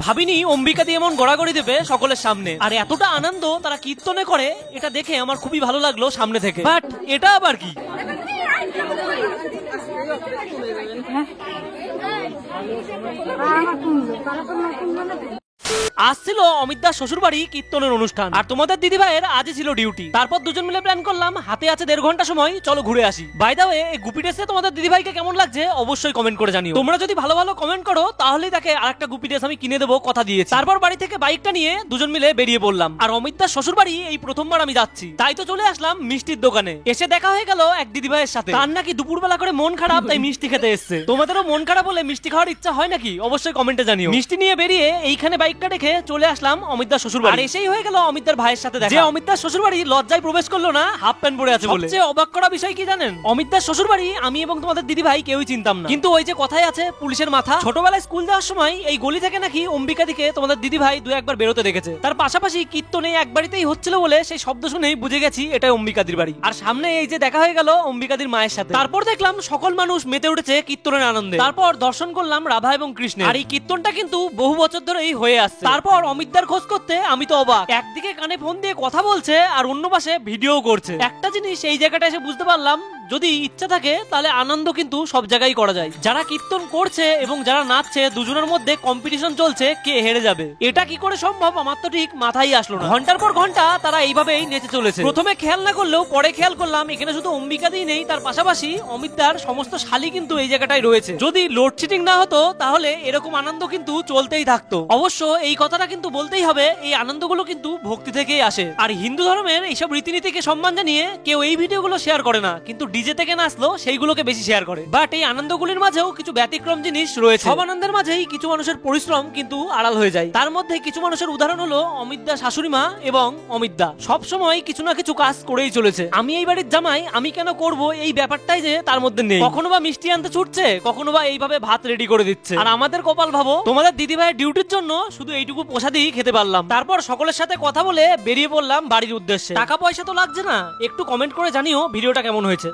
ভাবিনি অম্বিকা দিয়ে এমন গড়াগড়ি দেবে সকলের সামনে, আর এতটা আনন্দ তারা কীর্তনে করে এটা দেখে আমার খুবই ভালো লাগলো সামনে থেকে। বাট এটা আবার কি? আজ ছিল অমিত দার শ্বশুর বাড়ি কীর্তনের অনুষ্ঠান, আর তোমাদের দিদি ভাইয়ের আজই ছিল ডিউটি। তারপর দুজন মিলে প্ল্যান করলাম হাতে আছে 1.5 ঘন্টা সময়, চলো ঘুরে আসি। বাই দা ওয়ে, এই গুপি ড্রেসে তোমাদের দিদি ভাইকে কেমন লাগছে অবশ্যই কমেন্ট করে জানিও। তোমরা যদি ভালো ভালো কমেন্ট করো তাহলেই তাকে আরেকটা গুপি ড্রেস আমি কিনে দেবো, কথা দিয়েছি। তারপর বাড়ি থেকে বাইকটা নিয়ে দুজন মিলে বেরিয়ে পড়লাম। আর অমিত দার শ্বশুর বাড়ি এই প্রথমবার আমি যাচ্ছি, তাই তো চলে আসলাম মিষ্টির দোকানে। এসে দেখা হয়ে গেল এক দিদি ভাইয়ের সাথে, তার নাকি দুপুরবেলা করে মন খারাপ, তাই মিষ্টি খেতে এসছে। তোমাদেরও মন খারাপ হলে মিষ্টি খাওয়ার ইচ্ছা হয় নাকি অবশ্যই কমেন্টে জানিও। মিষ্টি নিয়ে বেরিয়ে এইখানে বাইকটা রেখে চলে আসলাম অমিতদার শ্বশুর বাড়ি। আর এসেই হয়ে গেল অমিতদার ভাইয়ের সাথে দেখা। যে অমিতদার শ্বশুর বাড়ি লজ্জায় প্রবেশ করলো না, হাফ প্যান্ট পরে আছে বলে। সবচেয়ে অবাক করা বিষয় কি জানেন? অমিতদার শ্বশুর বাড়ি আমি এবং তোমাদের দিদি ভাই কেউই চিনতাম না, কিন্তু ওই যে কথাই আছে পুলিশের মাথা, ছোটবেলায় স্কুল যাওয়ার সময় এই গলি থেকে নাকি অম্বিকা দিকে তোমাদের দিদি ভাই 2-1 বার বেরোতে দেখেছে। তার পাশাপাশি কীর্তনে এক বাড়িতেই হচ্ছিল বলে সেই শব্দ শুনেই বুঝে গেছি এটা অম্বিকাদির বাড়ি। আর সামনে এই যে দেখা হয়ে গেল অম্বিকাদির মায়ের সাথে। তারপর দেখলাম সকল মানুষ মেতে উঠেছে কীর্তনের আনন্দে। তারপর দর্শন করলাম রাধা এবং কৃষ্ণের। আর এই কীর্তনটা কিন্তু বহু বছর ধরেই হয়ে আসছে। তারপর অমিতদার খোঁজ করতে আমি তো অবাক, একদিকে কানে ফোন দিয়ে কথা বলছে আর অন্য পাশে ভিডিও করছে। একটা জিনিস এই জায়গাটা এসে বুঝতে পারলাম, যদি ইচ্ছা থাকে তাহলে আনন্দ কিন্তু সব জায়গায় করা যায়। যারা কীর্তন করছে এবং যারা নাচছে দুজনের মধ্যে কম্পিটিশন চলছে কে হেরে যাবে। এটা কি করে সম্ভব আমার তো ঠিক মাথায় আসলো না। ঘন্টার পর ঘন্টা তারা এইভাবেই নেচে চলেছে। প্রথমে খেয়াল না করলেও পরে খেয়াল করলাম এখানে শুধু অম্বিকাদি নেই, তার পাশাপাশি অমিতদার সমস্ত শালি কিন্তু এই জায়গাটায় রয়েছে। যদি লোডশেডিং না হতো তাহলে এরকম আনন্দ কিন্তু চলতেই থাকতো। অবশ্য এই কথাটা কিন্তু বলতেই হবে, এই আনন্দগুলো কিন্তু ভক্তি থেকেই আসে। আর হিন্দু ধর্মের এইসব রীতিনীতিকে সম্মান জানিয়ে কেউ এই ভিডিওগুলো শেয়ার করে না, কিন্তু ডিজে থেকে নাচলো সেইগুলোকে বেশি শেয়ার করে। বাট এই আনন্দগুলির মাঝেও কিছু ব্যতিক্রম জিনিস রয়েছে। সব আনন্দের মাঝেই কিছু মানুষের পরিশ্রম কিন্তু আড়াল হয়ে যায়। তার মধ্যে কিছু মানুষের উদাহরণ হলো অমিতদা শাশুড়ি মা এবং অমিতদা। সব সময় কিছু না কিছু কাজ করেই চলেছে। আমি এই বাড়ির জামাই, আমি কেন করব এই ব্যাপারটাই যে তার মধ্যে নেই। কখনো বা মিষ্টি আনতে ছুটছে, কখনো বা এইভাবে ভাত রেডি করে দিচ্ছে। আর আমাদের কপাল ভাবো, তোমাদের দিদি ভাইয়ের ডিউটির জন্য শুধু এইটুকু প্রসাদই খেতে পারলাম। তারপর সকলের সাথে কথা বলে বেরিয়ে পড়লাম বাড়ির উদ্দেশ্যে। টাকা পয়সা তো লাগছে না, একটু কমেন্ট করে জানিও ভিডিওটা কেমন হয়েছে।